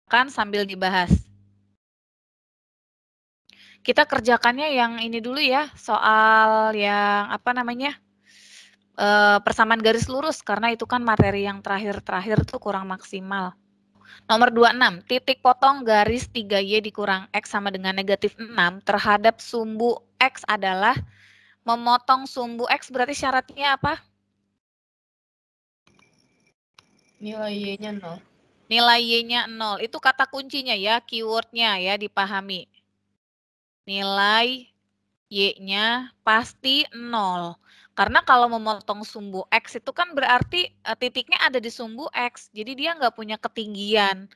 Kan sambil dibahas. Kita kerjakannya yang ini dulu ya, soal yang apa namanya, persamaan garis lurus, karena itu kan materi yang terakhir-terakhir tuh kurang maksimal. Nomor 26, titik potong garis 3Y dikurang X sama dengan negatif 6 terhadap sumbu X adalah memotong sumbu X, berarti syaratnya apa? Nilai Y-nya 0. Nilai Y-nya 0, itu kata kuncinya ya, keyword-nya ya, dipahami. Nilai Y-nya pasti 0. Karena kalau memotong sumbu X itu kan berarti titiknya ada di sumbu X, jadi dia nggak punya ketinggian.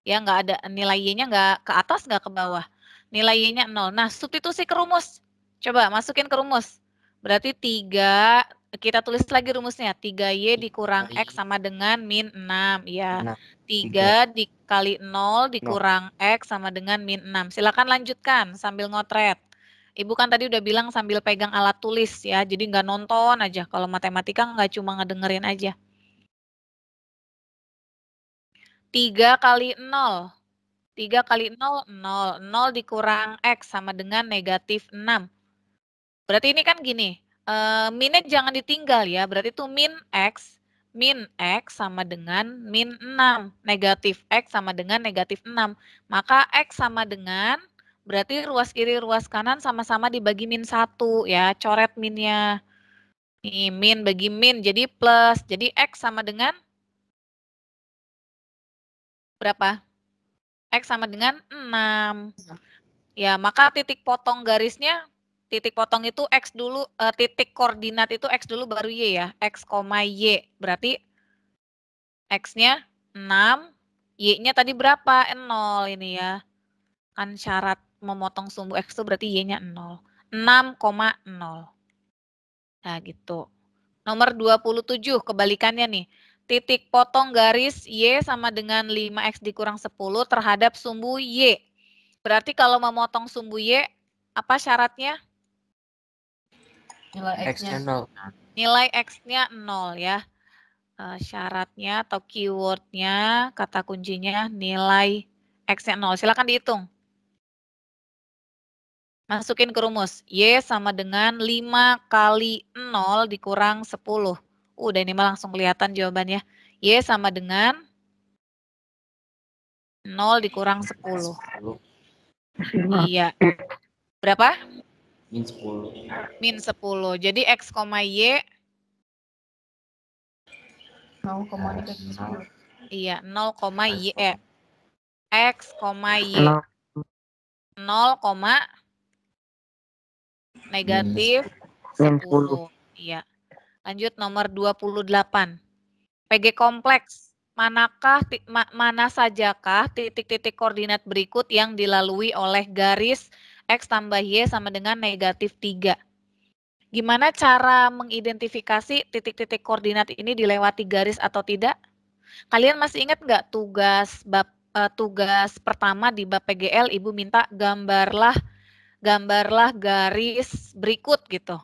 Ya, nggak ada nilai Y-nya nggak ke atas, nggak ke bawah. Nilai Y-nya 0. Nah, substitusi ke rumus. Coba masukin ke rumus. Berarti 3, kita tulis lagi rumusnya. 3Y dikurang X sama dengan min 6. Ya, 3 dikali 0 dikurang X sama dengan min 6. Silakan lanjutkan sambil ngotret. Ibu kan tadi udah bilang sambil pegang alat tulis ya, jadi nggak nonton aja. Kalau matematika nggak cuma ngedengerin aja. 3 kali 0. 3 kali 0, 0. 0 dikurang X sama dengan negatif 6. Berarti ini kan gini, minnya jangan ditinggal ya, berarti itu min X sama dengan min 6. Negatif X sama dengan negatif 6. Maka X sama dengan, berarti ruas kiri, ruas kanan sama-sama dibagi min 1 ya, coret minnya. Nih, min bagi min, jadi plus. Jadi X sama dengan berapa? X sama dengan 6. Ya, maka titik potong garisnya, titik potong itu X dulu, titik koordinat itu X dulu baru Y ya, X, Y. Berarti X-nya 6, Y-nya tadi berapa? 0 ini ya. Kan syarat memotong sumbu X itu berarti Y-nya 0. 6,0. Nah, gitu. Nomor 27, kebalikannya nih. Titik potong garis Y sama dengan 5X dikurang 10 terhadap sumbu Y. Berarti kalau memotong sumbu Y, apa syaratnya? Nilai X-nya 0. Nilai X-nya 0 ya. Syaratnya atau keyword-nya, kata kuncinya nilai X-nya 0. Silakan dihitung. Masukin ke rumus. Y sama dengan 5 kali 0 dikurang 10. Udah ini mah langsung kelihatan jawabannya. Y sama dengan 0 dikurang 10. Iya. Berapa? Min 10. Min 10. Jadi X, Y. 0,10. Iya, 0, Y. X, Y. 0, negatif 10. Iya. Lanjut nomor 28. PG kompleks. Mana sajakah titik-titik koordinat berikut yang dilalui oleh garis X tambah Y sama dengan negatif 3? Gimana cara mengidentifikasi titik-titik koordinat ini dilewati garis atau tidak? Kalian masih ingat nggak tugas pertama di bab PGL, Ibu minta gambarlah garis berikut gitu.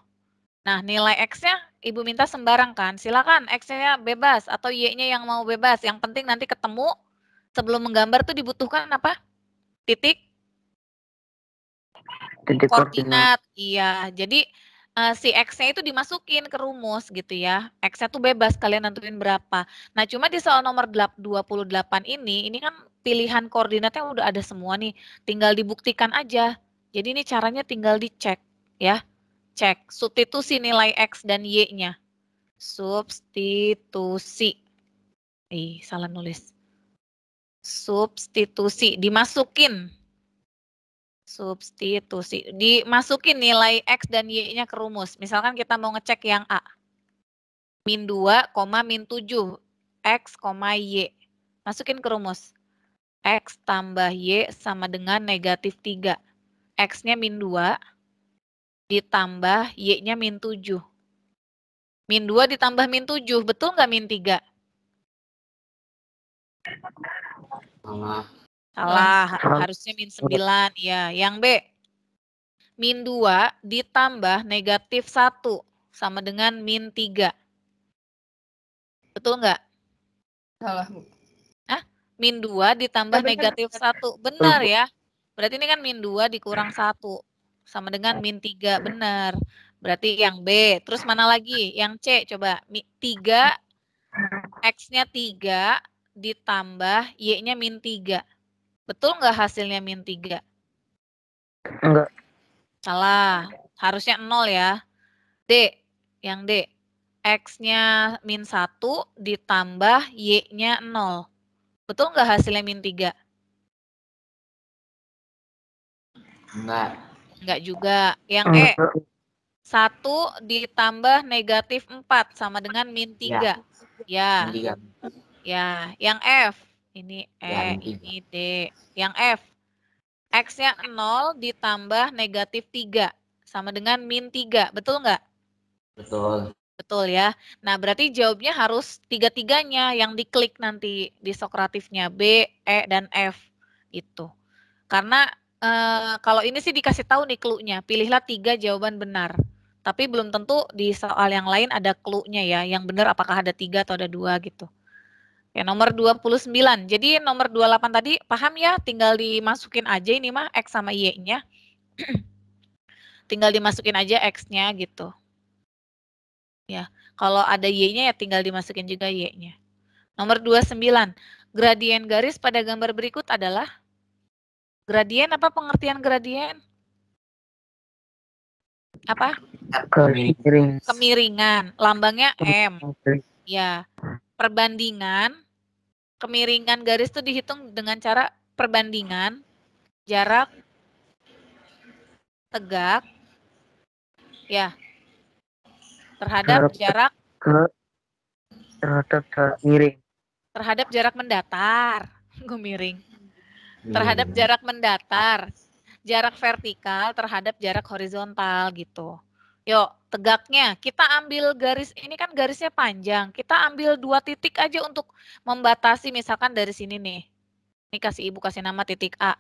Nah, nilai X-nya Ibu minta sembarang kan? Silakan X-nya bebas atau Y-nya yang mau bebas. Yang penting nanti ketemu sebelum menggambar tuh dibutuhkan apa? Titik koordinat. Iya, jadi si X-nya itu dimasukin ke rumus gitu ya. X-nya tuh bebas, kalian nentuin berapa. Nah, cuma di soal nomor 28 ini kan pilihan koordinatnya udah ada semua nih. Tinggal dibuktikan aja. Jadi ini caranya tinggal dicek ya. Cek substitusi nilai X dan Y-nya. Substitusi. Salah nulis. Substitusi, dimasukin. Substitusi, dimasukin nilai X dan Y-nya ke rumus. Misalkan kita mau ngecek yang A. Min 2, min 7. X, Y. Masukin ke rumus. X tambah Y sama dengan negatif 3. X-nya min 2, ditambah Y-nya min 7. Min 2 ditambah min 7, betul nggak min 3? Salah, harusnya min 9. Ya, yang B. Min 2 ditambah negatif 1 sama dengan min 3. Betul nggak? Salah, Bu. Hah? min 2 ditambah negatif 1. Benar ya. Berarti ini kan min 2 dikurang 1. Sama dengan min 3. Benar. Berarti yang B. Terus mana lagi? Yang C coba. 3, X-nya 3 ditambah Y-nya min 3. Betul nggak hasilnya min 3? Enggak. Salah. Harusnya 0 ya. D. Yang D. X-nya min 1 ditambah Y-nya 0. Betul nggak hasilnya min 3? Enggak. Enggak juga. Yang E. 1 ditambah negatif 4 sama dengan min 3. Ya. Min 3. Ya. Yang F. Ini E, Ya, min 3. ini D. Yang F. X-nya 0 ditambah negatif 3 sama dengan min 3. Betul nggak? Betul. Betul ya. Nah, berarti jawabnya harus tiga-tiganya yang diklik nanti di sokratifnya B, E, dan F. Itu. Karena kalau ini sih dikasih tahu nih clue-nya. Pilihlah 3 jawaban benar. Tapi belum tentu di soal yang lain ada clue-nya ya. Yang benar apakah ada 3 atau ada 2 gitu. Ya, nomor 29. Jadi nomor 28 tadi paham ya? Tinggal dimasukin aja ini mah X sama Y-nya. Tinggal dimasukin aja X-nya gitu. Ya, kalau ada Y-nya ya tinggal dimasukin juga Y-nya. Nomor 29. Gradien garis pada gambar berikut adalah? Gradien apa pengertian gradien? Apa? Kemiring. Kemiringan. Lambangnya M. Ya. Perbandingan. Kemiringan garis itu dihitung dengan cara perbandingan jarak tegak. Ya. Terhadap jarak terhadap jarak miring. Terhadap jarak mendatar. Gue miring. Terhadap jarak mendatar. Jarak vertikal terhadap jarak horizontal gitu. Yuk, tegaknya. Kita ambil garis, ini kan garisnya panjang. Kita ambil 2 titik aja untuk membatasi misalkan dari sini nih. Ini ibu kasih nama titik A.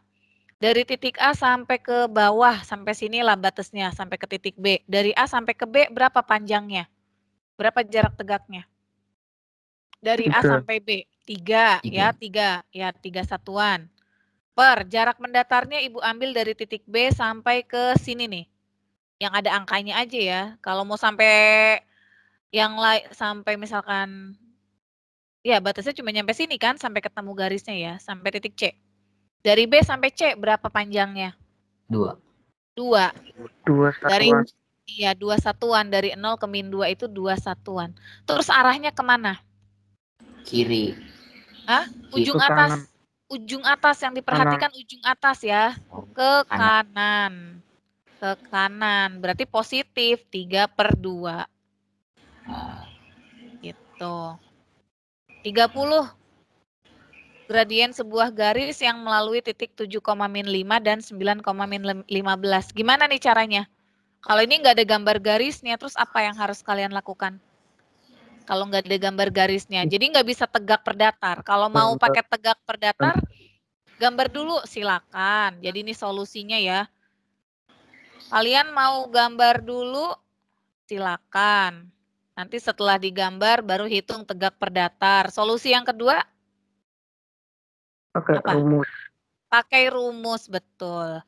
Dari titik A sampai ke bawah, sampai sini lah batasnya, sampai ke titik B. Dari A sampai ke B berapa panjangnya? Berapa jarak tegaknya? Dari A sampai B, 3 ya, 3 satuan. Per jarak mendatarnya Ibu ambil dari titik B sampai ke sini nih. Yang ada angkanya aja ya. Kalau mau sampai yang lain sampai misalkan ya batasnya cuma nyampe sini kan sampai ketemu garisnya ya, sampai titik C. Dari B sampai C berapa panjangnya? 2. 2. 2 satuan. Iya, 2 satuan dari 0 ke min 2 itu 2 satuan. Terus arahnya kemana? Kiri. Hah? Ujung atas. Ujung atas yang diperhatikan ujung atas ya. Ke kanan. Ke kanan. Berarti positif 3/2. Gitu. 30. Gradien sebuah garis yang melalui titik 7,-5 dan 9,-15. Gimana nih caranya? Kalau ini nggak ada gambar garisnya, terus apa yang harus kalian lakukan? Kalau nggak ada gambar garisnya. Jadi nggak bisa tegak per datar. Kalau mau pakai tegak per datar, gambar dulu silakan. Jadi ini solusinya ya. Kalian mau gambar dulu, silakan. Nanti setelah digambar baru hitung tegak per datar. Solusi yang kedua? Pakai rumus. Pakai rumus, betul.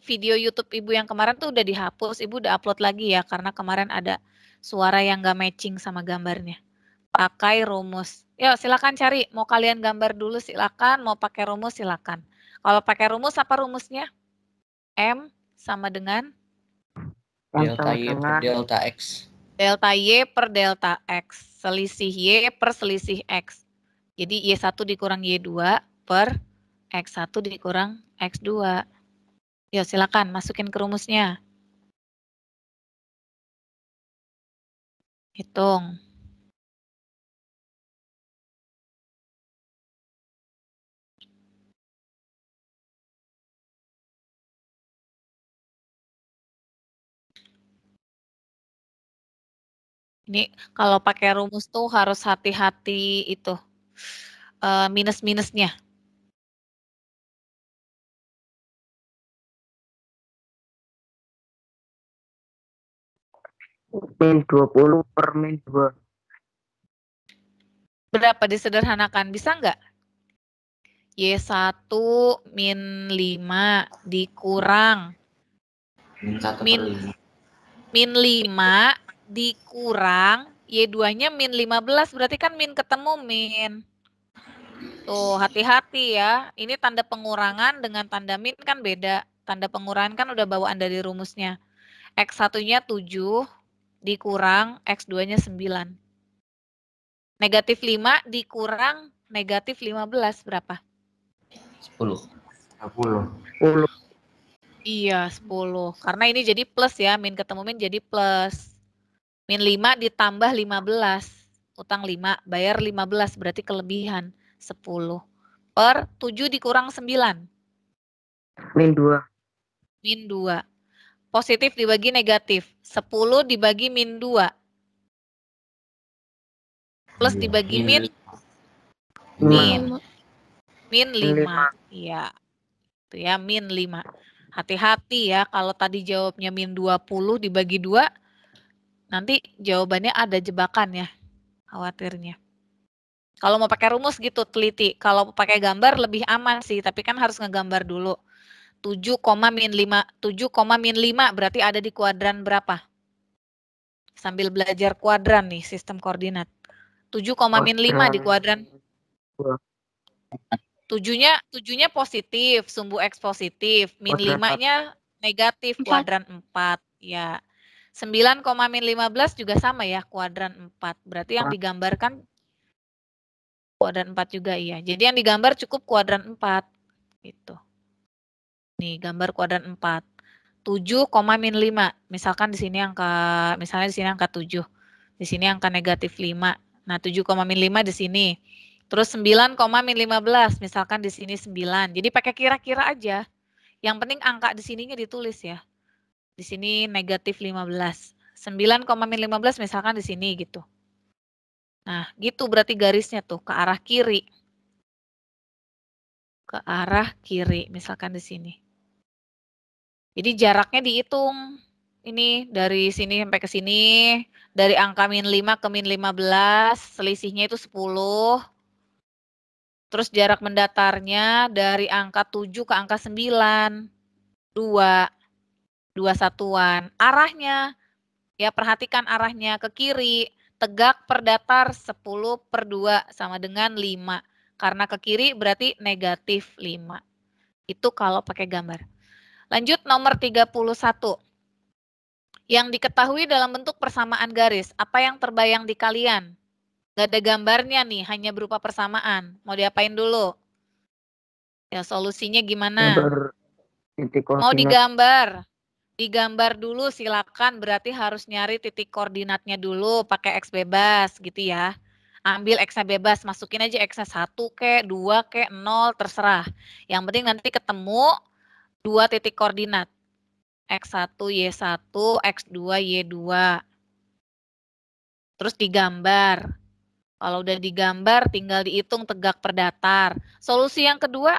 Video YouTube Ibu yang kemarin tuh udah dihapus. Ibu udah upload lagi ya, karena kemarin ada suara yang nggak matching sama gambarnya. Pakai rumus. Yuk silakan cari. Mau kalian gambar dulu silakan. Mau pakai rumus silakan. Kalau pakai rumus apa rumusnya? M sama dengan? Delta Y per delta X. Delta Y per delta X. Selisih Y per selisih X. Jadi Y1 dikurang Y2 per X1 dikurang X2. Yuk silakan masukin ke rumusnya. Hitung. Ini kalau pakai rumus tuh harus hati-hati itu minus-minusnya. Min 20 per min 2. Berapa disederhanakan? Bisa nggak? Y1 min 5 dikurang Min 1 per min 5. min 5 dikurang Y2-nya min 15, berarti kan min ketemu min. Tuh, hati-hati ya. Ini tanda pengurangan dengan tanda min kan beda. Tanda pengurangan kan udah bawaan dari rumusnya. X1-nya 7 dikurang X2-nya 9. Negatif 5 dikurang negatif 15 berapa? 10. 10. Iya, 10. Karena ini jadi plus ya, min ketemu min jadi plus. Min 5 ditambah 15. Utang 5, bayar 15, berarti kelebihan 10. Per 7 dikurang 9. Min 2. Min 2. Positif dibagi negatif. 10 dibagi min 2. Plus dibagi min. Min 5. Iya. Itu ya, min 5. Hati-hati ya, kalau tadi jawabnya min 20 dibagi 2, nanti jawabannya ada jebakan ya, khawatirnya. Kalau mau pakai rumus gitu, teliti. Kalau pakai gambar lebih aman sih, tapi kan harus ngegambar dulu. 7, min 5, 7, min 5 berarti ada di kuadran berapa? Sambil belajar kuadran nih, sistem koordinat. 7, min 5 di kuadran. 7-nya positif, sumbu X positif. Min 5-nya negatif, kuadran 4. Ya. 9, min 15 juga sama ya, kuadran 4. Berarti yang digambarkan kuadran 4 juga iya. Jadi yang digambar cukup kuadran 4. Gitu. Nih, gambar kuadran 4. 7, min 5. Misalkan di sini misalnya di sini angka 7. Di sini angka negatif 5. Nah, 7, min 5 di sini. Terus 9, min 15. Misalkan di sini 9. Jadi pakai kira-kira aja. Yang penting angka di sininya ditulis ya. Di sini negatif 15. 9, min 15 misalkan di sini gitu. Nah, gitu berarti garisnya tuh ke arah kiri. Ke arah kiri, misalkan di sini. Jadi jaraknya dihitung. Ini dari sini sampai ke sini, dari angka min 5 ke min 15, selisihnya itu 10. Terus jarak mendatarnya dari angka 7 ke angka 9, 2 satuan. Arahnya, ya perhatikan arahnya ke kiri, tegak per datar 10 per 2 sama dengan 5. Karena ke kiri berarti negatif 5. Itu kalau pakai gambar. Lanjut nomor 31. Yang diketahui dalam bentuk persamaan garis, apa yang terbayang di kalian? Gak ada gambarnya nih, hanya berupa persamaan. Mau diapain dulu? Ya, solusinya gimana? Mau digambar? Digambar dulu silakan, berarti harus nyari titik koordinatnya dulu, pakai X bebas gitu ya. Ambil X-nya bebas, masukin aja X-nya 1 kek, 2 kek, 0, terserah. Yang penting nanti ketemu 2 titik koordinat. X1, Y1, X2, Y2. Terus digambar. Kalau udah digambar, tinggal dihitung tegak per datar. Solusi yang kedua,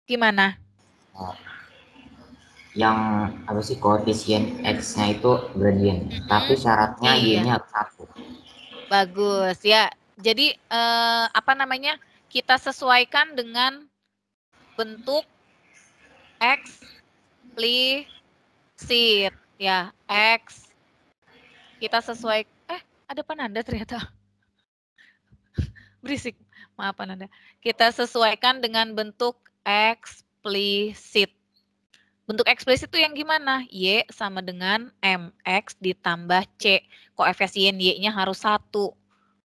gimana? Yang apa sih, koefisien X-nya itu gradien. Tapi syaratnya Y-nya harus 1. Bagus ya. Jadi apa namanya? Kita sesuaikan dengan bentuk eksplisit ya, X. Kita sesuai ada penanda ternyata. Berisik. Maaf penanda. Kita sesuaikan dengan bentuk eksplisit. Bentuk eksplisit itu yang gimana? Y sama dengan MX ditambah C. Koefisien Y-nya harus 1.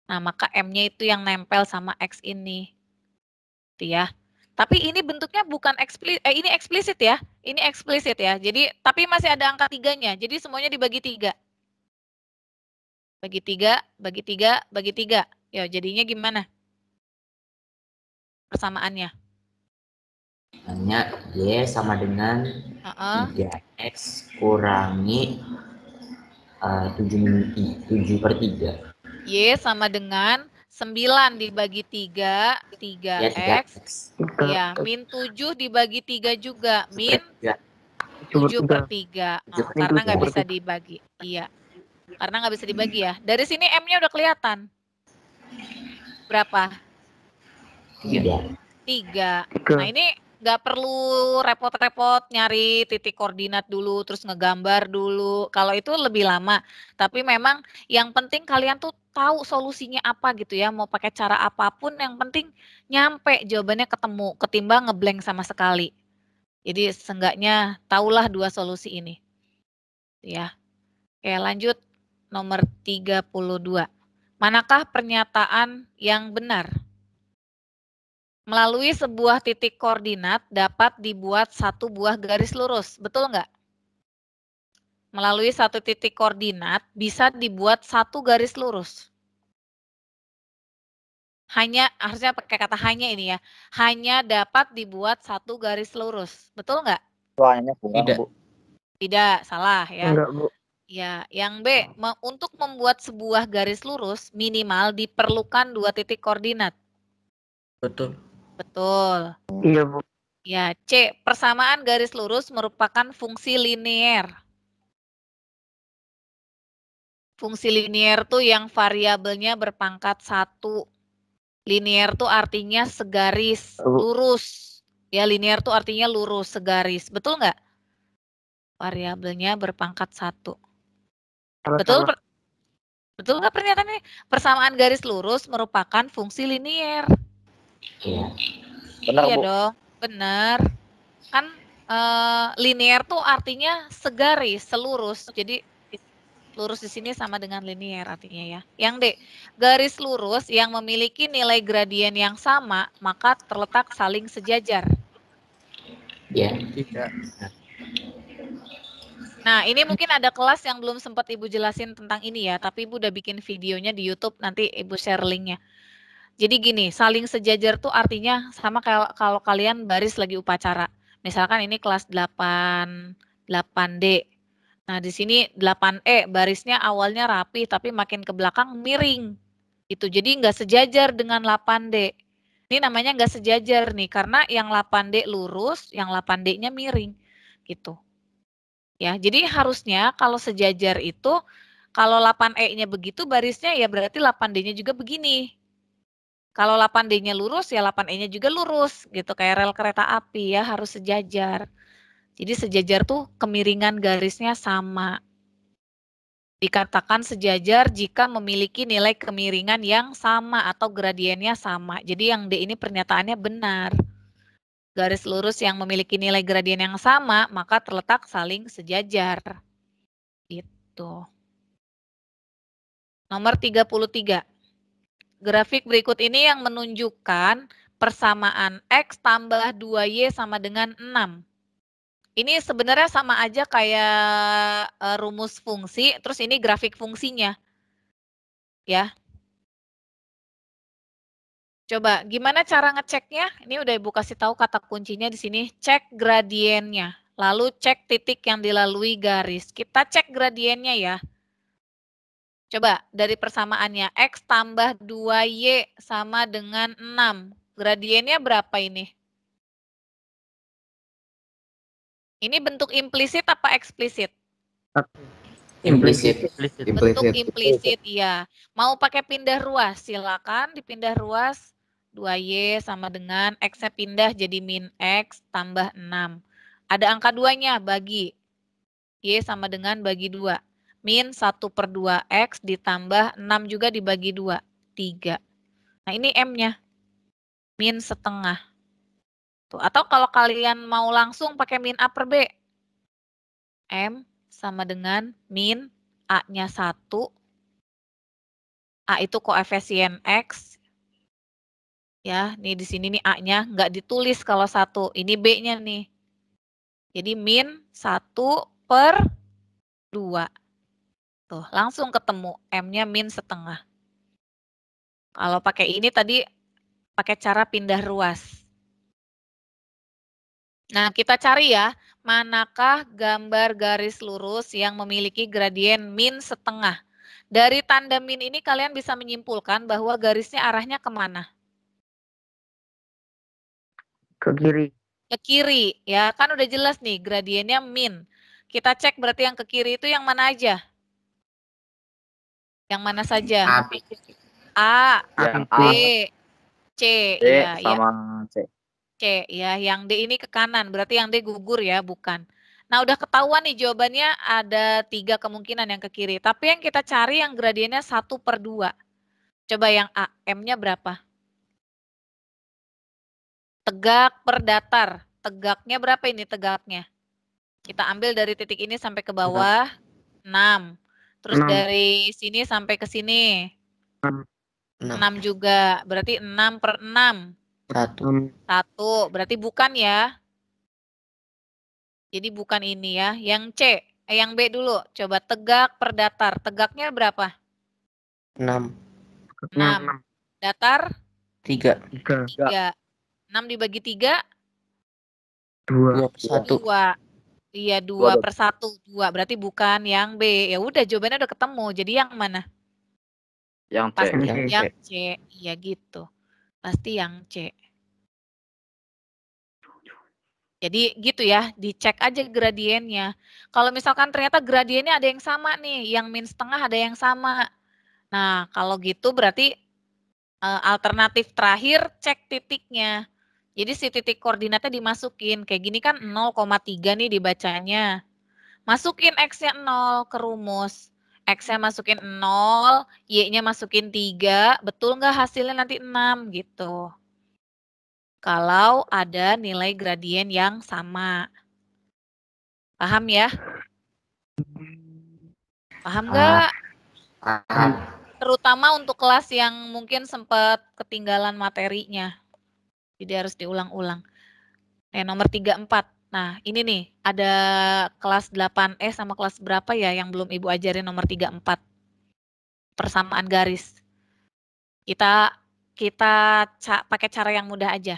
Nah, maka M-nya itu yang nempel sama X ini. Gitu ya. Tapi ini bentuknya bukan eksplisit, ini eksplisit ya. Ini eksplisit ya. Jadi, tapi masih ada angka 3-nya. Jadi semuanya dibagi 3. Bagi 3, bagi 3, bagi 3. Ya, jadinya gimana? Persamaannya. Hanya Y sama dengan 3X kurangi 7 per 3. Y sama dengan 9 dibagi 3, 3X. Ya, min 7 dibagi 3 juga. Min 7 per 3. Karena nggak bisa dibagi. Iya. Karena nggak bisa dibagi ya. Dari sini M-nya udah kelihatan. Berapa? 3. 3. Nah, ini nggak perlu repot-repot nyari titik koordinat dulu, terus ngegambar dulu. Kalau itu lebih lama. Tapi memang yang penting kalian tuh tahu solusinya apa gitu ya. Mau pakai cara apapun, yang penting nyampe jawabannya ketemu, ketimbang ngeblank sama sekali. Jadi seenggaknya tahulah 2 solusi ini. Ya. Oke, lanjut nomor 32. Manakah pernyataan yang benar? Melalui sebuah titik koordinat dapat dibuat satu buah garis lurus, betul nggak? Melalui satu titik koordinat bisa dibuat satu garis lurus. Hanya, harusnya pakai kata hanya ini ya, hanya dapat dibuat satu garis lurus, betul nggak? Soalnya kurang, Tidak. Bu. Tidak, salah ya. Enggak, Bu. Ya, yang B, untuk membuat sebuah garis lurus minimal diperlukan 2 titik koordinat. Betul. Betul. Iya, Bu. Ya, C, persamaan garis lurus merupakan fungsi linear. Fungsi linear tuh yang variabelnya berpangkat 1. Linear tuh artinya segaris, lurus. Ya, linear tuh artinya lurus, segaris. Betul nggak? Variabelnya berpangkat 1. Betul? Betul nggak pernyataannya? Persamaan garis lurus merupakan fungsi linear. Iya. Benar, Iya Bu. dong, benar. Kan linear tuh artinya segaris, selurus. Jadi lurus di sini sama dengan linear artinya ya. Yang D, garis lurus yang memiliki nilai gradien yang sama, maka terletak saling sejajar. Iya. Tidak. Nah, ini mungkin ada kelas yang belum sempat Ibu jelasin tentang ini ya, tapi Ibu udah bikin videonya di YouTube, nanti Ibu share linknya. Jadi gini, saling sejajar tuh artinya sama kayak kalau kalian baris lagi upacara. Misalkan ini kelas 8D. Nah, di sini 8E barisnya awalnya rapi tapi makin ke belakang miring. Itu jadi nggak sejajar dengan 8D. Ini namanya nggak sejajar nih karena yang 8D lurus, yang 8D-nya miring. Gitu. Ya, jadi harusnya kalau sejajar itu kalau 8E-nya begitu barisnya ya berarti 8D-nya juga begini. Kalau 8D-nya lurus ya 8E-nya juga lurus gitu kayak rel kereta api ya harus sejajar. Jadi sejajar tuh kemiringan garisnya sama. Dikatakan sejajar jika memiliki nilai kemiringan yang sama atau gradiennya sama. Jadi yang D ini pernyataannya benar. Garis lurus yang memiliki nilai gradien yang sama, maka terletak saling sejajar. Gitu. Nomor 33. Grafik berikut ini yang menunjukkan persamaan X tambah 2Y sama dengan 6. Ini sebenarnya sama aja kayak rumus fungsi, terus ini grafik fungsinya. Ya. Coba, gimana cara ngeceknya? Ini udah Ibu kasih tahu kata kuncinya di sini. Cek gradiennya. Lalu cek titik yang dilalui garis. Kita cek gradiennya ya. Coba, dari persamaannya. X tambah 2Y sama dengan 6. Gradiennya berapa ini? Ini bentuk implisit apa eksplisit? Implisit. Bentuk implisit, iya. Mau pakai pindah ruas, silakan dipindah ruas. 2Y sama dengan X-nya pindah jadi min X tambah 6. Ada angka 2-nya, bagi. Y sama dengan bagi 2. Min 1/2X ditambah 6 juga dibagi 2. 3. Nah ini M-nya. Min setengah. Tuh, atau kalau kalian mau langsung pakai min A per B. M sama dengan min A-nya 1. A itu koefisien X. Ya, nih di sini nih A-nya nggak ditulis kalau 1. Ini B-nya nih. Jadi min 1/2. Tuh, langsung ketemu. M-nya min setengah. Kalau pakai ini tadi pakai cara pindah ruas. Nah, kita cari ya, manakah gambar garis lurus yang memiliki gradien min setengah. Dari tanda min ini kalian bisa menyimpulkan bahwa garisnya arahnya kemana? Ke kiri. Ke kiri, ya kan udah jelas nih gradiennya min. Kita cek berarti yang ke kiri itu yang mana aja? Yang mana saja? A, B. A, Yang B, A, C, B ya, sama C. C ya, yang D ini ke kanan, berarti yang D gugur ya, bukan. Nah, udah ketahuan nih jawabannya ada 3 kemungkinan yang ke kiri. Tapi yang kita cari yang gradiennya 1/2. Coba yang A, M-nya berapa? Tegak per datar. Tegaknya berapa ini tegaknya? Kita ambil dari titik ini sampai ke bawah, 6. Terus 6. dari sini sampai ke sini, 6. 6 juga. Berarti 6/6. 1. Berarti bukan ya. Jadi bukan ini ya. Yang C, yang B dulu. Coba tegak per datar. Tegaknya berapa? 6. 6. Datar? 3. 3. 6 dibagi 3? 2/1. 2. Iya, 2/1. 2. Berarti bukan yang B. Ya udah, jawabannya udah ketemu. Jadi yang mana? Yang C. Pasti Yang yang C. Iya gitu. Pasti yang C. Jadi gitu ya, dicek aja gradiennya. Kalau misalkan ternyata gradiennya ada yang sama nih, yang min setengah ada yang sama. Nah, kalau gitu berarti alternatif terakhir cek titiknya. Jadi si titik koordinatnya dimasukin. Kayak gini kan 0,3 nih dibacanya. Masukin X-nya 0 ke rumus. X-nya masukin 0, Y-nya masukin 3. Betul nggak hasilnya nanti 6 gitu. Kalau ada nilai gradien yang sama. Paham ya? Paham nggak? Paham. Terutama untuk kelas yang mungkin sempat ketinggalan materinya. Jadi harus diulang-ulang. Nomor 34. Nah, ini nih, ada kelas 8E sama kelas berapa ya yang belum Ibu ajarin nomor 34. Persamaan garis. Kita pakai cara yang mudah aja.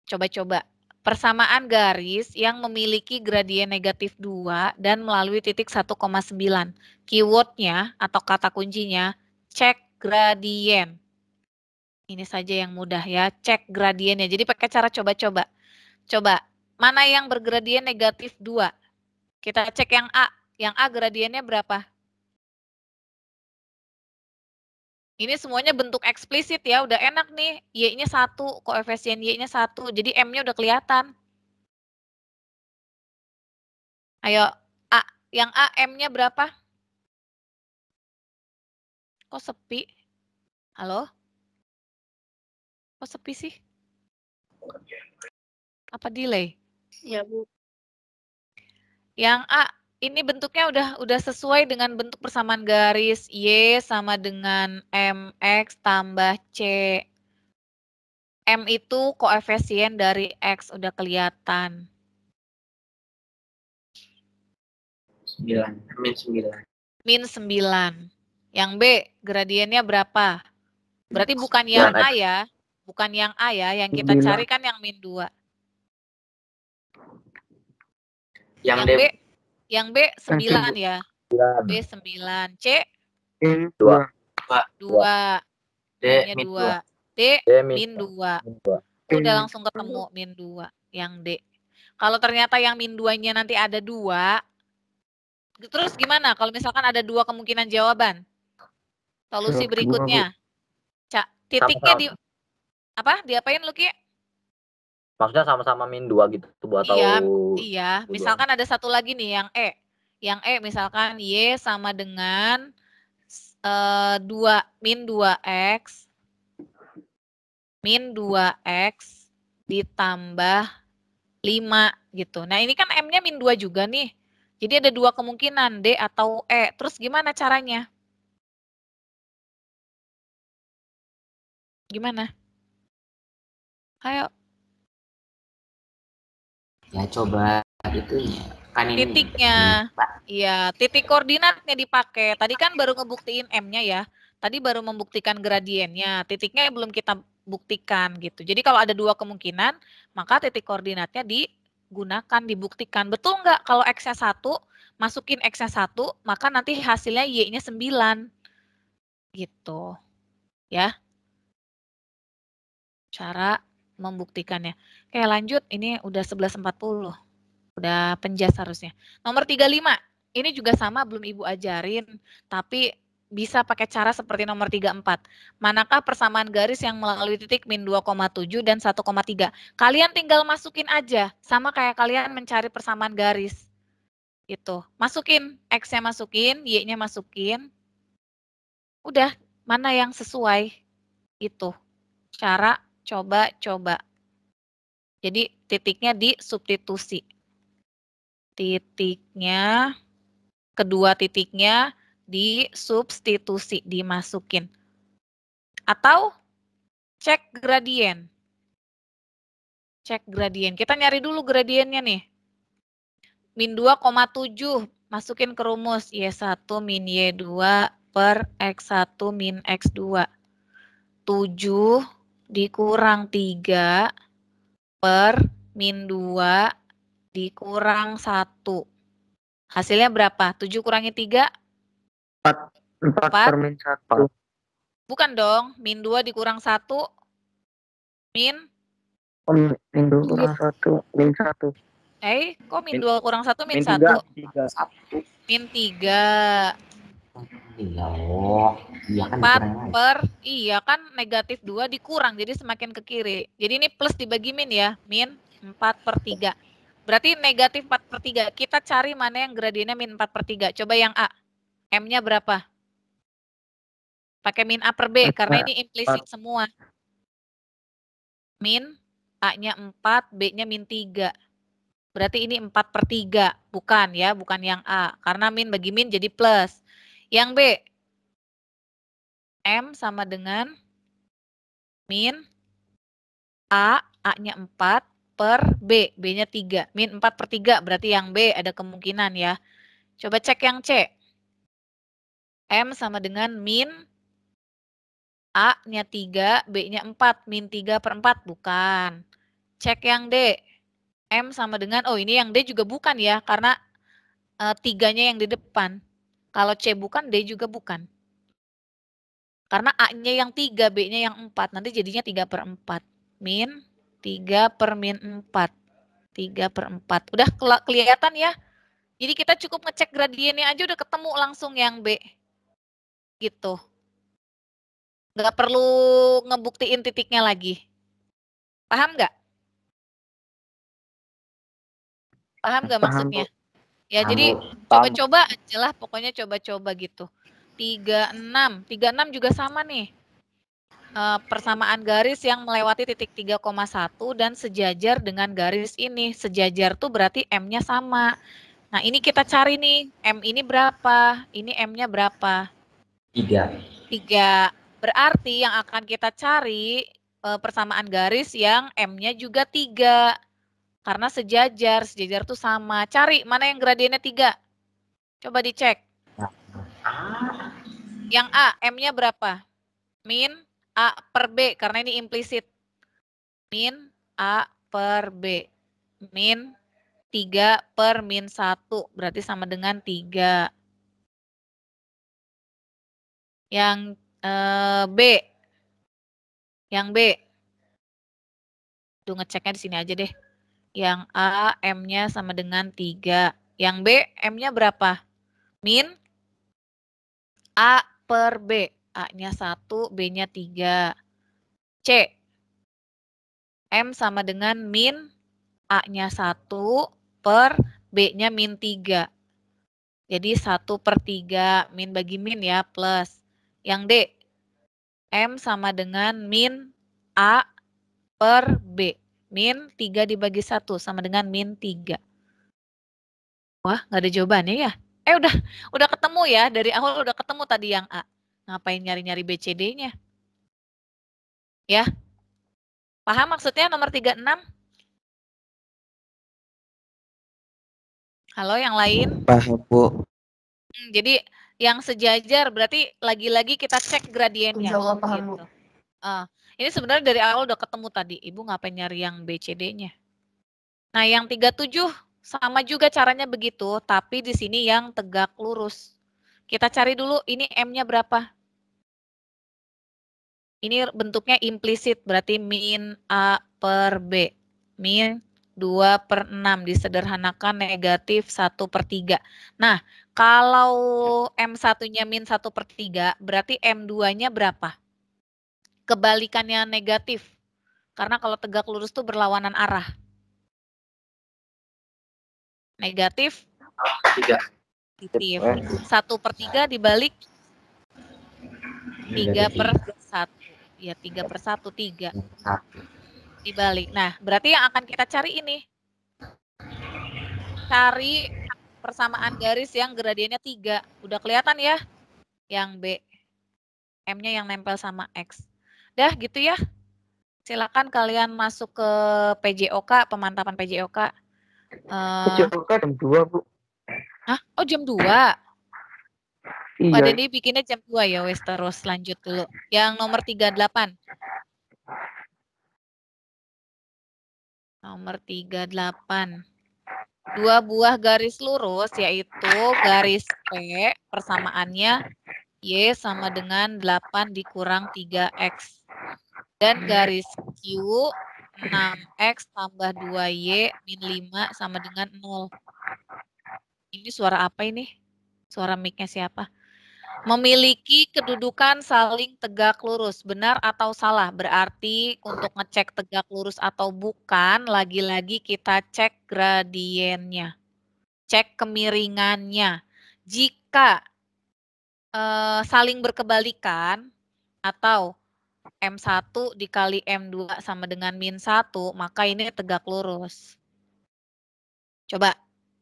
Coba-coba. Persamaan garis yang memiliki gradien negatif 2 dan melalui titik 1,9. Keywordnya atau kata kuncinya, cek gradien. Ini saja yang mudah ya, cek gradiennya. Jadi pakai cara coba-coba. Coba, mana yang bergradien negatif 2? Kita cek yang A. Yang A gradiennya berapa? Ini semuanya bentuk eksplisit ya, udah enak nih. Y-nya 1, koefisien Y-nya 1. Jadi M-nya udah kelihatan. Ayo, A. Yang A M-nya berapa? Kok sepi? Halo? Kok sepi sih? Apa delay? Ya, Bu. Yang A, ini bentuknya udah sesuai dengan bentuk persamaan garis. Y sama dengan MX tambah C. M itu koefisien dari X, udah kelihatan. 9. Min 9. Min 9. Yang B, gradiennya berapa? Berarti bukan yang A ya. Bukan yang A ya, yang kita cari kan yang min 2. Yang B 9 ya. B 9. C? 2. 2. D min min 2. D min 2. Udah langsung ketemu min 2. Yang D. Kalau ternyata yang min 2-nya nanti ada 2. Terus gimana? Kalau misalkan ada 2 kemungkinan jawaban. Solusi berikutnya. Titiknya di apa? Diapain lu, Ki? Maksudnya sama-sama min 2 gitu buat tahu. Iya. Misalkan ada satu lagi nih yang E. Yang E misalkan Y sama dengan 2 min 2X min 2X ditambah 5 gitu. Nah, ini kan M-nya min 2 juga nih. Jadi ada 2 kemungkinan, D atau E. Terus gimana caranya? Gimana? Ayo. Ya coba itunya. Kan ini Titiknya. Iya, titik koordinatnya dipakai. Tadi kan baru ngebuktiin M-nya ya. Tadi baru membuktikan gradiennya. Titiknya belum kita buktikan gitu. Jadi kalau ada 2 kemungkinan, maka titik koordinatnya digunakan, dibuktikan. Betul nggak kalau X-nya 1, masukin X-nya 1, maka nanti hasilnya Y-nya 9. Gitu. Ya. Cara membuktikannya. Oke, lanjut. Ini udah 11.40. Udah penjas harusnya. Nomor 35. Ini juga sama belum Ibu ajarin, tapi bisa pakai cara seperti nomor 34. Manakah persamaan garis yang melalui titik min 2,7 dan 1,3? Kalian tinggal masukin aja, sama kayak kalian mencari persamaan garis. Gitu. Masukin, X-nya masukin, Y-nya masukin. Udah, mana yang sesuai? Itu. Cara coba-coba. Jadi titiknya disubstitusi. Titiknya, kedua titiknya disubstitusi, dimasukin. Atau cek gradien. Cek gradien. Kita nyari dulu gradiennya nih. Min 2,7 masukin ke rumus Y1 min Y2 per X1 min X2. 7 dikurang 3 per min 2 dikurang 1. Hasilnya berapa? 7 kurangi 3? 4 per min 1. Bukan dong, min 2 dikurang 1. Min? Min 2 kurang 1, min 1. Kok min 2 kurang 1 min 1? Min 3. Iya, oh. Iya kan 4 per, iya kan negatif 2 dikurang, jadi semakin ke kiri. Jadi ini plus dibagi min ya, min 4 per 3. Berarti negatif 4 per 3. Kita cari mana yang gradiennya min 4 per 3. Coba yang A. M-nya berapa? Pakai min A per B, karena ini implisit semua. Min, A-nya 4, B-nya min 3. Berarti ini 4 per 3. Bukan ya, bukan yang A. Karena min bagi min jadi plus. Yang B. M sama dengan min A, A-nya 4 per B, B-nya 3. Min 4 per 3, berarti yang B ada kemungkinan ya. Coba cek yang C. M sama dengan min A-nya 3, B-nya 4, min 3 per 4, bukan. Cek yang D. M sama dengan, oh ini yang D juga bukan ya, karena 3-nya yang di depan. Kalau C bukan, D juga bukan. Karena A-nya yang 3, B-nya yang 4. Nanti jadinya 3 per 4. Min 3 per min 4. 3 per 4. Udah kelihatan ya? Jadi kita cukup ngecek gradiennya aja udah ketemu langsung yang B. Gitu. Nggak perlu ngebuktiin titiknya lagi. Paham nggak? Paham nggak maksudnya? Ya, jadi coba-coba aja lah, pokoknya coba-coba gitu. 36. 36 juga sama nih. Persamaan garis yang melewati titik 3,1 dan sejajar dengan garis ini. Sejajar tuh berarti M-nya sama. Nah, ini kita cari nih, M ini berapa? Ini M-nya berapa? 3. Berarti yang akan kita cari persamaan garis yang M-nya juga 3. Karena sejajar tuh sama. Cari mana yang gradiennya 3. Coba dicek. Yang A, M-nya berapa? Min A per B, karena ini implisit. Min A per B. Min 3 per min 1, berarti sama dengan 3. Yang B. Yang B. Tuh ngeceknya di sini aja deh. Yang A, M-nya sama dengan 3. Yang B, M-nya berapa? Min A per B. A-nya 1, B-nya 3. C. M sama dengan min A-nya 1 per B-nya min 3. Jadi 1 per 3. Min bagi min ya, plus. Yang D. M sama dengan min A per B. Min 3 dibagi 1 sama dengan min 3. Wah, nggak ada jawabannya ya? Udah ketemu ya, dari awal udah ketemu tadi yang A. Ngapain nyari-nyari B, C, D-nya? Ya. Paham maksudnya nomor 36? Halo, yang lain? Paham, Bu. Jadi yang sejajar berarti lagi-lagi kita cek gradiennya. Paham, gitu. Ini sebenarnya dari awal udah ketemu tadi. Ibu ngapain nyari yang B, C, D-nya? Nah, yang 37 sama juga caranya begitu, tapi di sini yang tegak lurus. Kita cari dulu ini M-nya berapa? Ini bentuknya implisit, berarti min A per B. Min 2/6 disederhanakan negatif 1/3. Nah, kalau M1-nya min 1/3, berarti M2-nya berapa? Kebalikannya negatif. Karena kalau tegak lurus itu berlawanan arah. Negatif 3. positif. 1/3 dibalik 3/1. Ya, 3/1, 3. Dibalik. Nah, berarti yang akan kita cari ini. Cari persamaan garis yang gradiennya 3. Udah kelihatan ya? Yang B. M-nya yang nempel sama X. Dah gitu ya. Silakan kalian masuk ke PJOK, pemantapan PJOK. PJOK jam 2, Bu. Hah? Oh, jam 2. Iya. Pak Dendi bikinnya jam 2 ya, wes terus lanjut dulu. Yang nomor 38. Nomor 38. 2 buah garis lurus, yaitu garis P persamaannya Y sama dengan 8 dikurang 3X. Dan garis Q 6X tambah 2Y min 5 sama dengan 0. Ini suara apa ini? Suara mic-nya siapa? Memiliki kedudukan saling tegak lurus. Benar atau salah? Berarti untuk ngecek tegak lurus atau bukan, lagi-lagi kita cek gradiennya. Cek kemiringannya. Jika saling berkebalikan atau M1 dikali M2 sama dengan min 1, maka ini tegak lurus. Coba,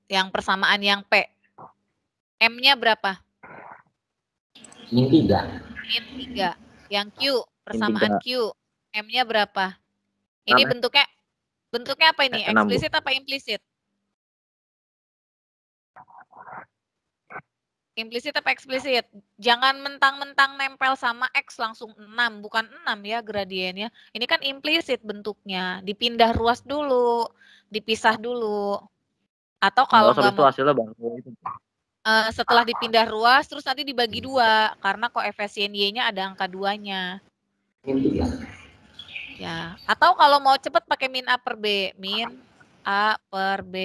yang persamaan yang P. M-nya berapa? Min 3. Min 3. Yang Q, persamaan Q. M-nya berapa? Ini bentuknya apa ini? 6, Eksplisit apa implisit? Implisit apa eksplisit? Jangan mentang-mentang nempel sama X langsung 6. Bukan 6 ya gradiennya. Ini kan implisit bentuknya. Dipindah ruas dulu. Dipisah dulu. Atau kalau nggak mau, hasilnya bang. setelah dipindah ruas, terus nanti dibagi 2. Karena koefisien Y-nya ada angka 2-nya. Min 3. Ya. Atau kalau mau cepet pakai min A per B. Min A per B.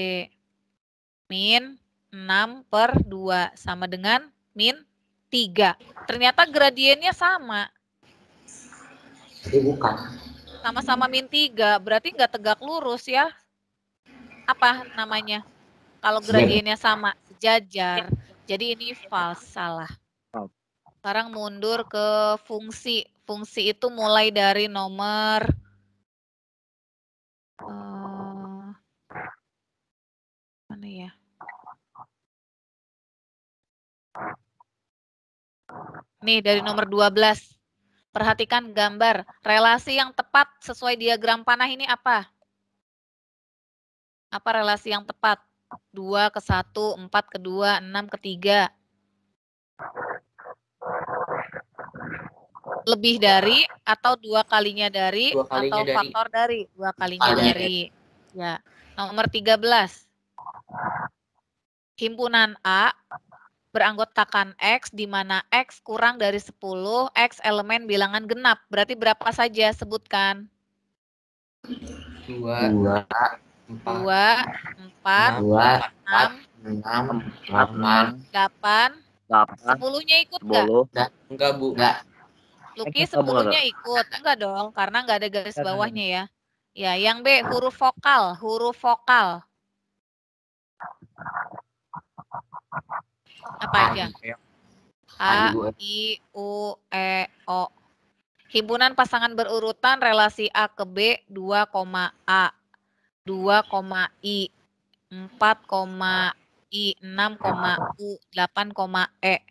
Min 6/2 sama dengan min 3. Ternyata gradiennya sama. Jadi bukan. Sama-sama min 3, berarti nggak tegak lurus ya. Apa namanya? Kalau gradiennya sama, sejajar. Jadi ini false, salah. Sekarang mundur ke fungsi. Fungsi itu mulai dari nomor mana ya? Nih dari nomor 12. Perhatikan gambar. Relasi yang tepat sesuai diagram panah ini apa? Apa relasi yang tepat? 2/1, 4/2, 6/3. Lebih dari atau 2 kalinya dari atau faktor dari? 2 kalinya dari. Ya. Nomor 13. Himpunan A beranggotakan X di mana X kurang dari 10, X elemen bilangan genap. Berarti berapa saja? Sebutkan. 2, 4, 6, 8. 10-nya ikut nggak? Enggak, Bu. Enggak. Luki 10-nya ikut. Enggak dong, karena nggak ada garis bawahnya ya. Ya, yang B, huruf vokal. Huruf vokal. Apa aja? A, I, U, E, O. Himpunan pasangan berurutan relasi A ke B 2, A, 2, I, 4, I, 6, U, 8, E.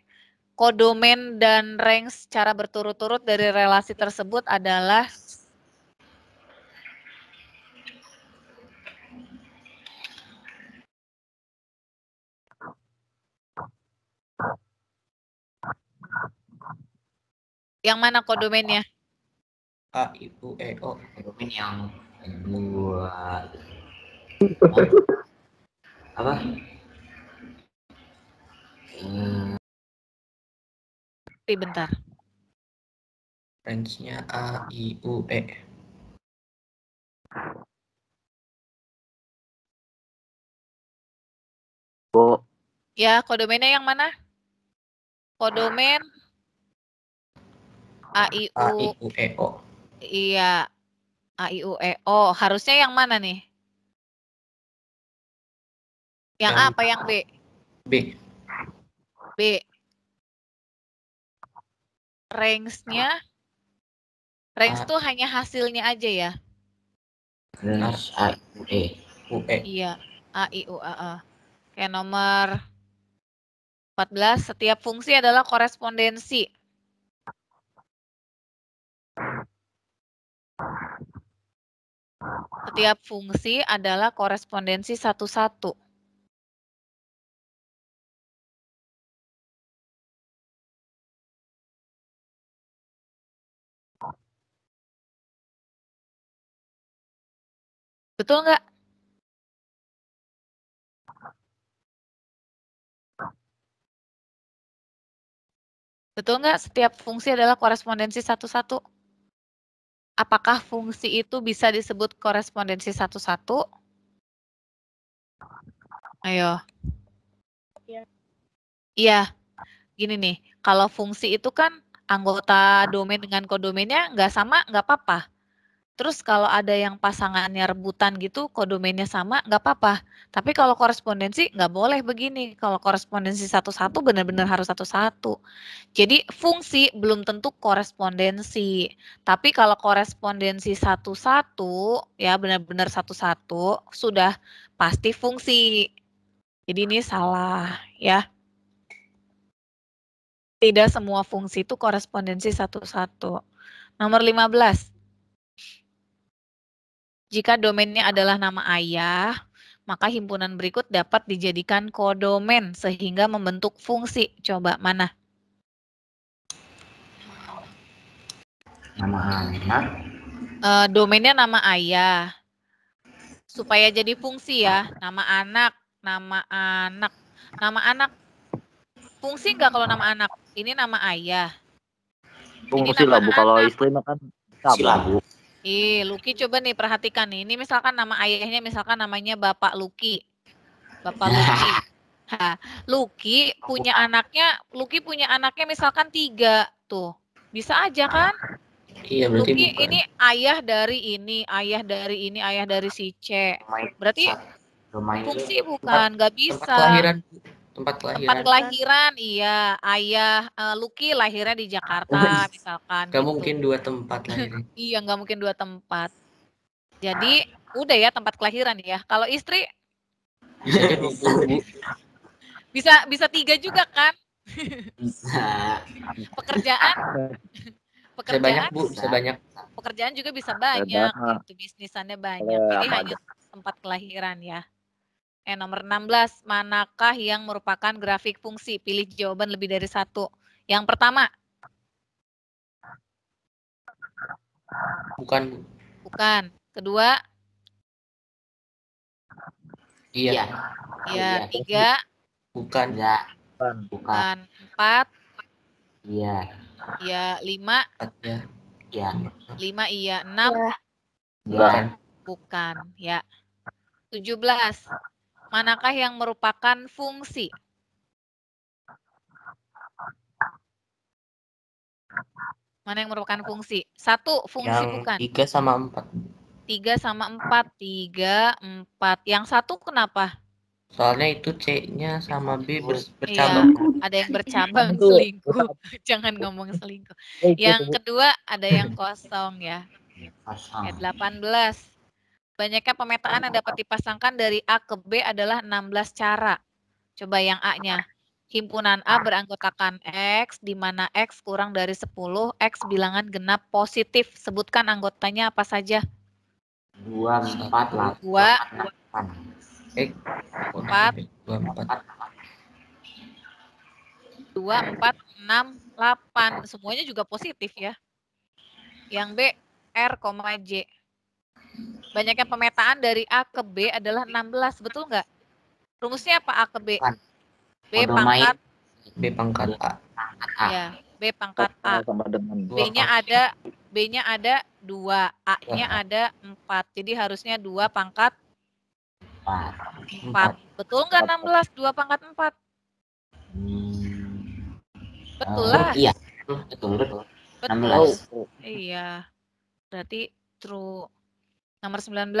Kodomen dan range secara berturut-turut dari relasi tersebut adalah yang mana kodomennya? A, I, U, E, O. Kodomen yang 2. Apa? Bentar. Range-nya A, I, U, E. Bu. Ya, kodomennya yang mana? Kodomen A, I, U. E, O. Iya. A, I, U, E, O. Harusnya yang mana nih? Yang A apa yang B? B. B. Range-nya. Range A. tuh hanya hasilnya aja ya? Range A, U, E. U, E. Iya. A, I, U, A, A. Oke, nomor 14. Setiap fungsi adalah korespondensi. Setiap fungsi adalah korespondensi satu-satu. Betul nggak? Betul nggak? Setiap fungsi adalah korespondensi satu-satu. Apakah fungsi itu bisa disebut korespondensi satu-satu? Ayo. Iya. Gini nih, kalau fungsi itu kan anggota domain dengan kodomennya nggak sama, nggak apa-apa. Terus kalau ada yang pasangannya rebutan gitu, kodomennya sama, nggak apa-apa. Tapi kalau korespondensi nggak boleh begini. Kalau korespondensi satu-satu benar-benar harus satu-satu. Jadi fungsi belum tentu korespondensi. Tapi kalau korespondensi satu-satu, ya benar-benar satu-satu, sudah pasti fungsi. Jadi ini salah ya. Tidak semua fungsi itu korespondensi satu-satu. Nomor 15. Jika domainnya adalah nama ayah, maka himpunan berikut dapat dijadikan kodomen sehingga membentuk fungsi. Coba mana? Nama anak. Domainnya nama ayah. Supaya jadi fungsi ya, nama anak, nama anak. Nama anak fungsi nggak kalau nama anak? Ini nama ayah. Fungsi lah, Bu. Kalau istri mah kan cabang, Bu. Luki coba nih perhatikan nih. Ini misalkan nama ayahnya misalkan namanya Bapak Luki. Bapak Luki. Nah, Luki punya anaknya misalkan 3 tuh. Bisa aja kan? Iya, berarti Luki bukan. ini ayah dari ini, ayah dari si C. Berarti fungsi bukan, nggak bisa. Tempat Tempat kelahiran, iya. Ayah Luki lahirnya di Jakarta misalkan. Gak gitu. mungkin 2 tempat lahirnya. Iya, nggak mungkin 2 tempat. Jadi udah ya tempat kelahiran ya. Kalau istri Bisa aja 20, Bu. bisa 3 juga kan? Bisa. Pekerjaan Banyak, Bu. Bisa banyak. Pekerjaan juga bisa banyak, gitu. Bisnisannya banyak. Ini hanya tempat kelahiran ya. Nomor 16, manakah yang merupakan grafik fungsi? Pilih jawaban lebih dari 1. Yang pertama. Bukan. Bukan. Kedua. Iya. Iya. 3. Bukan. Bukan. 4. Iya. Iya. 5. Iya. 5 iya. 6. Bukan. Ya. 17. Manakah yang merupakan fungsi? Mana yang merupakan fungsi? 1 fungsi yang bukan. 3 sama 4. 3 sama 4. 3, 4. Yang 1 kenapa? Soalnya itu C-nya sama B bercabang. Iya, ada yang bercabang selingkuh. Jangan ngomong selingkuh. Yang kedua ada yang kosong ya. 18. Banyaknya pemetaan yang dapat dipasangkan dari A ke B adalah 16 cara. Coba yang A-nya. Himpunan A beranggotakan X, di mana X kurang dari 10, X bilangan genap positif. Sebutkan anggotanya apa saja? 2, 4, 8. 2, 4. 2, 4, 6, 8. Semuanya juga positif ya. Yang B, R, J. Banyaknya pemetaan dari A ke B adalah 16. Betul nggak? Rumusnya apa A ke B? B pangkat A. Ya, B pangkat A. B-nya ada 2, A-nya ada 4. Jadi harusnya 2 pangkat 4. Betul nggak 16? 2 pangkat 4. Betul lah. Iya, betul. Betul. 16. Iya. Berarti true. Nomor 19.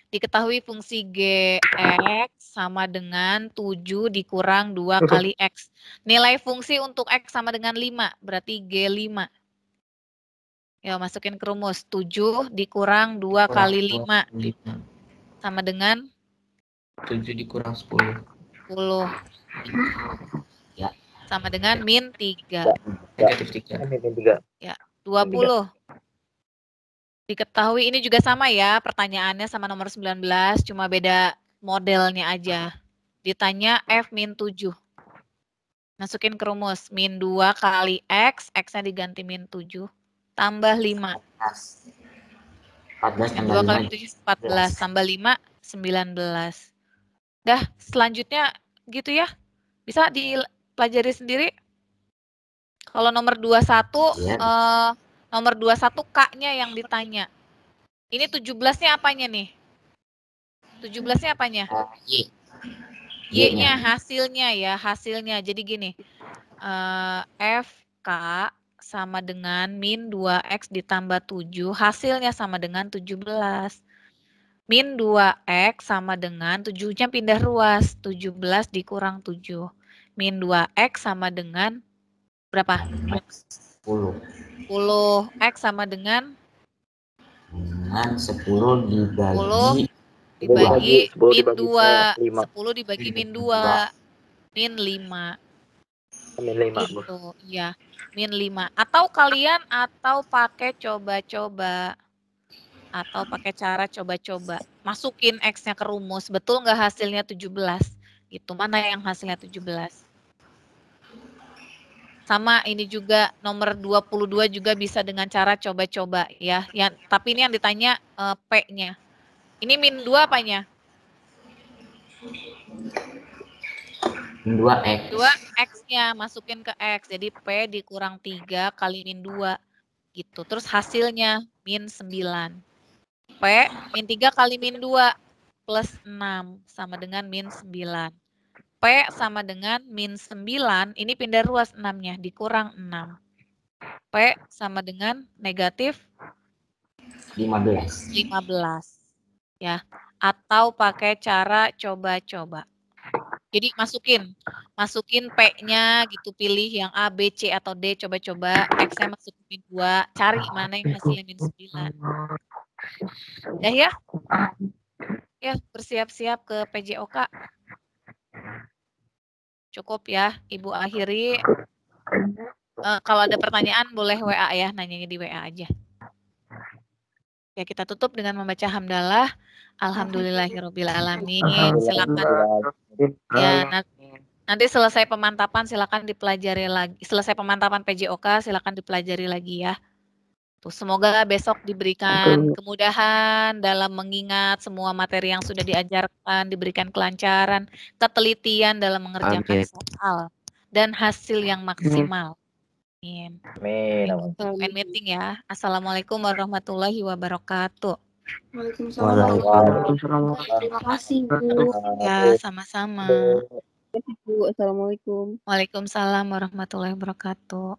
Diketahui fungsi Gx sama dengan 7 dikurang 2 kali X. Nilai fungsi untuk X sama dengan 5. Berarti G5. Ya, masukin ke rumus. 7 dikurang 2 kali 5. Sama dengan 7 dikurang 10. 10. Ya. Sama dengan min 3. Negatif 3. Min 3. Ya, 20. Diketahui ini juga sama ya, pertanyaannya sama nomor 19, cuma beda modelnya aja. Ditanya F min 7. Masukin ke rumus, min 2 kali X, X-nya diganti min 7, tambah 5. 14 2 kali 7, 14, tambah 5, 19. Dah, selanjutnya gitu ya. Bisa dipelajari sendiri. Kalau nomor 21, nomor 21 K-nya yang ditanya. Ini 17-nya apanya nih? 17-nya apanya? Y-nya, hasilnya ya, hasilnya. Jadi gini, FK sama dengan min 2X ditambah 7, hasilnya sama dengan 17. Min 2X sama dengan 7-nya pindah ruas, 17 dikurang 7. Min 2X sama dengan berapa? 10. 10. X sama dengan? Dengan 10 dibagi min 2. 5. 10 dibagi min 2. Min 5. Min 5, Bu. Gitu, ya. Min 5. Atau kalian pakai coba-coba. Atau pakai cara coba-coba. Masukin X-nya ke rumus. Betul nggak hasilnya 17? Gitu. Mana yang hasilnya 17? Sama ini juga nomor 22 juga bisa dengan cara coba-coba ya. Tapi ini yang ditanya P-nya. Ini min 2 apanya? Min 2X. 2X-nya masukin ke X. Jadi P dikurang 3 kali min 2. Gitu. Terus hasilnya min 9. P min 3 kali min 2 plus 6 sama dengan min 9. P sama dengan min 9, ini pindah ruas 6-nya, dikurang 6. P sama dengan negatif 15. Ya, atau pakai cara coba-coba. Jadi masukin P-nya gitu, pilih yang A, B, C, atau D, coba-coba. X-nya masukin min 2, cari mana yang hasilnya min 9. Ya. Ya, bersiap-siap ke PJOK. Cukup ya, Ibu akhiri. Kalau ada pertanyaan boleh WA ya, nanyanya di WA aja. Ya, kita tutup dengan membaca hamdalah. Alhamdulillahirobbilalamin. Silakan. Ya, nanti selesai pemantapan silakan dipelajari lagi. Selesai pemantapan PJOK silakan dipelajari lagi ya. Tuh, semoga besok diberikan kemudahan dalam mengingat semua materi yang sudah diajarkan, diberikan kelancaran, ketelitian dalam mengerjakan soal, dan hasil yang maksimal. Amin. Amin. Meeting ya. Assalamualaikum warahmatullahi wabarakatuh. Waalaikumsalam. Terima kasih, Bu. Ya, sama-sama. Assalamualaikum. Waalaikumsalam warahmatullahi wabarakatuh.